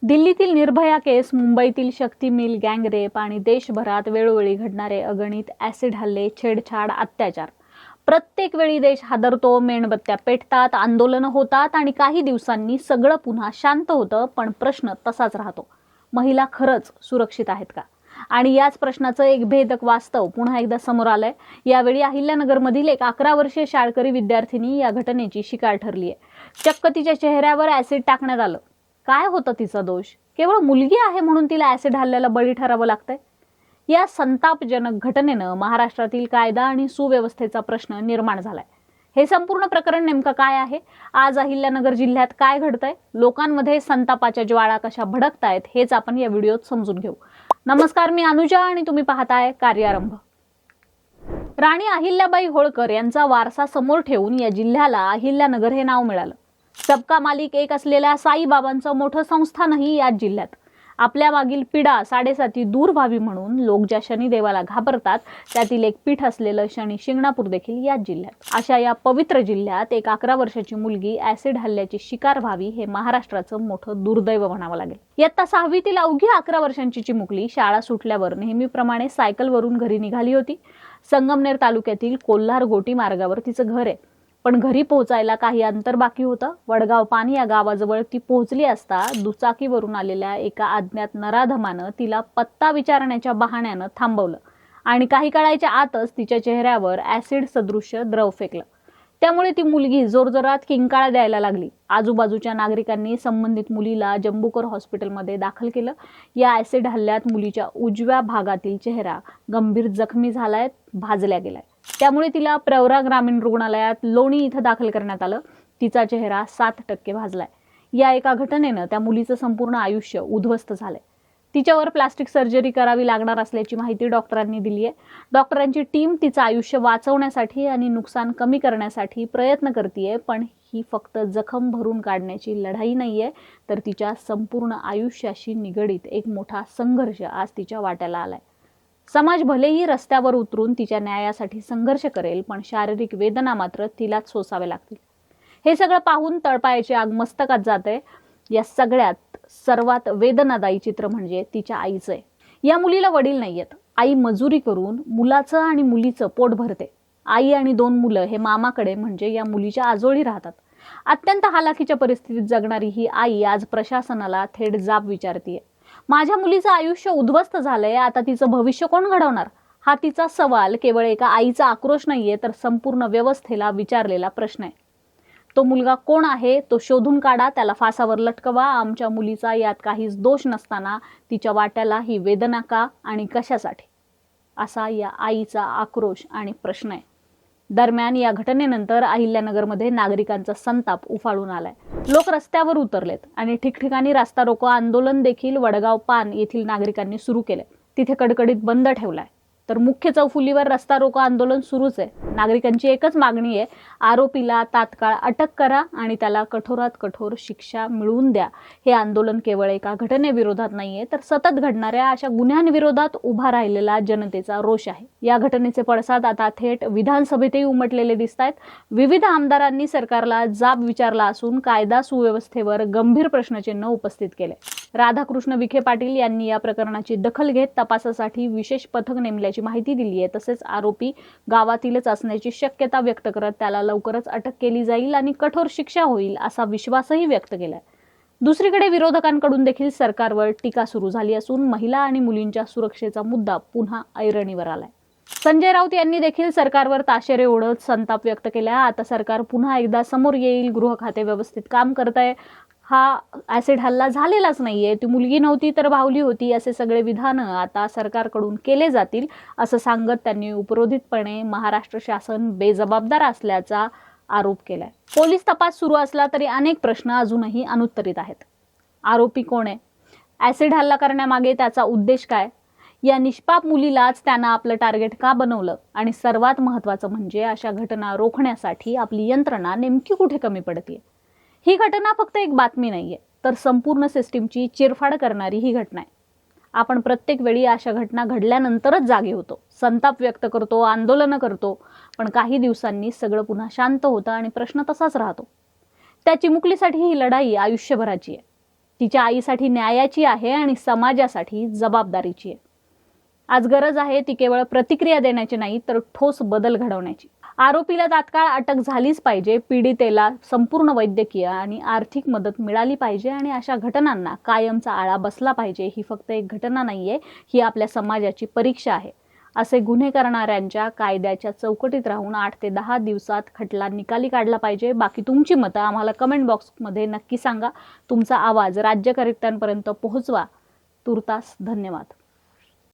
दिल्लीतील निर्भया केस, मुंबईतील शक्ती mill gang rape आणि देशभरात वेळोवेळी घडणारे अगणित ॲसिड हल्ले, छेडछाड, अत्याचार. प्रत्येक वेळी देश हादरतो, मेणबत्त्या पेटतात, आंदोलनं होतात आणि काही दिवसांनी सगळं पुन्हा शांत होतं. पण प्रश्न तसाच राहतो, महिला खरंच सुरक्षित आहेत का? आणि याच प्रश्नाचं एक भेदक वास्तव पुन्हा एकदा समोर आलंय. यावेळी अहिल्यानगरमधील एक 11 वर्षीय शाळकरी विद्यार्थिनी या घटनेची शिकार ठरली आहे. चक्क तिच्या चेहऱ्यावर ॲसिड टाकण्यात आलं. काय होतं तिचा दोष? केवळ मुलगी आहे म्हणून तिला ॲसिड हल्ल्याला बळी ठरावं लागतंय? या संतापजनक घटनेनं महाराष्ट्रातील कायदा आणि सुव्यवस्थेचा प्रश्न निर्माण झालाय. हे संपूर्ण प्रकरण नेमकं काय आहे? आज अहिल्यानगर जिल्ह्यात काय घडतंय? लोकांमध्ये संतापाच्या ज्वाळा कशा भडकतायत हेच आपण या व्हिडिओत समजून घेऊ. नमस्कार, मी अनुजा आणि तुम्ही पाहताय कार्यारंभ. राणी अहिल्याबाई होळकर यांचा वारसा समोर ठेवून या जिल्ह्याला अहिल्यानगर हे नाव मिळालं. सबका मालिक एक असलेल्या साईबाबांचं मोठं संस्थानही याच जिल्ह्यात. आपल्या मागील पिढा साडेसाती दूर व्हावी म्हणून लोक ज्या शनिदेवाला घाबरतात त्यातील एक पीठ असलेलं शनी शिंगणापूर देखील याच जिल्ह्यात. अशा या पवित्र जिल्ह्यात एक 11 वर्षाची मुलगी ॲसिड हल्ल्याची शिकार व्हावी हे महाराष्ट्राचं मोठं दुर्दैव म्हणावं लागेल. इयत्ता 6वीतील अवघी 11 वर्षांची चिमुकली शाळा सुटल्यावर नेहमीप्रमाणे सायकलवरून घरी निघाली होती. संगमनेर तालुक्यातील कोल्हार गोटी मार्गावर तिचं घर आहे. पण घरी पोहोचायला काही अंतर बाकी होतं. वडगाव पाणी या गावाजवळ ती पोहोचली असता दुचाकीवरून आलेल्या एका अज्ञात नराधमानं तिला पत्ता विचारण्याच्या बहाण्यानं थांबवलं आणि काही काळाच्या आतच तिच्या चेहऱ्यावर ॲसिड सदृश्य द्रव फेकलं. त्यामुळे ती मुलगी जोरजोरात किंकाळ्या द्यायला लागली. आजूबाजूच्या नागरिकांनी संबंधित मुलीला जंबूकर हॉस्पिटलमध्ये दाखल केलं. या ॲसिड हल्ल्यात मुलीच्या उजव्या भागातील चेहरा गंभीर जखमी झालाय, भाजल्या गेलाय. त्यामुळे तिला प्रवरा ग्रामीण रुग्णालयात लोणी इथं दाखल करण्यात आलं. तिचा चेहरा 7% भाजलाय. या एका घटनेनं त्या मुलीचं संपूर्ण आयुष्य उद्ध्वस्त झालंय. तिच्यावर प्लास्टिक सर्जरी करावी लागणार असल्याची माहिती डॉक्टरांनी दिली आहे. डॉक्टरांची टीम तिचं आयुष्य वाचवण्यासाठी आणि नुकसान कमी करण्यासाठी प्रयत्न करतेय. पण ही फक्त जखम भरून काढण्याची लढाई नाहीये, तर तिच्या संपूर्ण आयुष्याशी निगडीत एक मोठा संघर्ष आज तिच्या वाट्याला आलाय. समाज भलेही रस्त्यावर उतरून तिच्या न्यायासाठी संघर्ष करेल, पण शारीरिक वेदना मात्र तिलाच सोसाव्या लागतील. हे सगळं पाहून तळपायाची आग मस्तकात जाते. या सगळ्यात सर्वात वेदनादायी चित्र म्हणजे तिच्या आईचं आहे. या मुलीला वडील नाहीयेत. आई मजुरी करून मुलाचं आणि मुलीचं पोट भरते. आई आणि 2 मुलं हे मामाकडे म्हणजे या मुलीच्या आजोळी राहतात. अत्यंत हालाखीच्या परिस्थितीत जगणारी ही आई आज प्रशासनाला थेट जाब विचारतीये. माझ्या मुलीचं आयुष्य उद्ध्वस्त झालंय, आता तिचं भविष्य कोण घडवणार? हा तिचा सवाल केवळ एका आईचा आक्रोश नाहीये, तर संपूर्ण व्यवस्थेला विचारलेला प्रश्न आहे. तो मुलगा कोण आहे तो शोधून काढा, त्याला फासावर लटकवा. आमच्या मुलीचा यात काहीच दोष नसताना तिच्या वाट्याला ही वेदना का आणि कशासाठी? असा या आईचा आक्रोश आणि प्रश्न आहे. दरम्यान या घटनेनंतर अहिल्यानगरमध्ये नागरिकांचा संताप उफाळून आलाय. लोक रस्त्यावर उतरलेत आणि ठिकठिकाणी रास्ता रोको आंदोलन देखील वडगाव पान येथील नागरिकांनी सुरू केले. तिथे कडकडीत बंद ठेवलाय. तर मुख्य चौफुलीवर रस्ता रोको आंदोलन सुरूच आहे. नागरिकांची एकच मागणी आहे, आरोपीला तात्काळ अटक करा आणि त्याला कठोरात कठोर शिक्षा मिळवून द्या. हे आंदोलन केवळ एका घटनेविरोधात नाहीये, तर सतत घडणाऱ्या अशा गुन्ह्यांविरोधात उभा राहिलेला जनतेचा रोष आहे. या घटनेचे पडसाद आता थेट विधानसभेतही उमटलेले दिसतायत. विविध आमदारांनी सरकारला जाब विचारला असून कायदा सुव्यवस्थेवर गंभीर प्रश्नचिन्ह उपस्थित केले. राधाकृष्ण विखे पाटील यांनी या प्रकरणाची दखल घेत तपासासाठी विशेष पथक नेमल्याची माहिती दिली आहे. तसेच आरोपी गावातीलच असण्याची शक्यता व्यक्त करत त्याला लवकरच अटक केली जाईल आणि कठोर शिक्षा होईल असा विश्वासही व्यक्त केलाय. दुसरीकडे विरोधकांकडून देखील सरकारवर टीका सुरू झाली असून महिला आणि मुलींच्या सुरक्षेचा मुद्दा पुन्हा ऐरणीवर आलाय. संजय राऊत यांनी देखील सरकारवर ताशेरे ओढत संताप व्यक्त केला. आता सरकार पुन्हा एकदा समोर येईल, गृह खाते व्यवस्थित काम करतंय, हा ॲसिड हल्ला झालेलाच नाहीये, ती मुलगी नव्हती तर भावली होती, असे सगळे विधान आता सरकारकडून केले जातील असं सांगत त्यांनी उपरोधितपणे महाराष्ट्र शासन बेजबाबदार असल्याचा आरोप केलाय. पोलीस तपास सुरू असला तरी अनेक प्रश्न अजूनही अनुत्तरित आहेत. आरोपी कोण आहे? ॲसिड हल्ला करण्यामागे त्याचा उद्देश काय? या निष्पाप मुलीलाच त्यानं आपलं टार्गेट का बनवलं? आणि सर्वात महत्त्वाचं म्हणजे अशा घटना रोखण्यासाठी आपली यंत्रणा नेमकी कुठे कमी पडते? ही घटना फक्त एक बातमी नाहीये, तर संपूर्ण सिस्टीमची चिरफाड करणारी ही घटना आहे. आपण प्रत्येक वेळी अशा घटना घडल्यानंतरच जागे होतो, संताप व्यक्त करतो, आंदोलनं करतो, पण काही दिवसांनी सगळं पुन्हा शांत होतं आणि प्रश्न तसाच राहतो. त्या चिमुकलीसाठी ही लढाई आयुष्यभराची आहे. तिच्या आईसाठी न्यायाची आहे आणि समाजासाठी जबाबदारीची आहे. आज गरज आहे ती केवळ प्रतिक्रिया देण्याची नाही तर ठोस बदल घडवण्याची. आरोपीला तात्काळ अटक झालीच पाहिजे, पीडितेला संपूर्ण वैद्यकीय आणि आर्थिक मदत मिळाली पाहिजे आणि अशा घटनांना कायमचा आळा बसला पाहिजे. ही फक्त एक घटना नाहीये, ही आपल्या समाजाची परीक्षा आहे. असे गुन्हे करणाऱ्यांच्या कायद्याच्या चौकटीत राहून 8 ते 10 दिवसात खटला निकाली काढला पाहिजे. बाकी तुमची मतं आम्हाला कमेंट बॉक्समध्ये नक्की सांगा. तुमचा आवाज राज्यकर्त्यांपर्यंत पोहोचवा. तुर्तास धन्यवाद.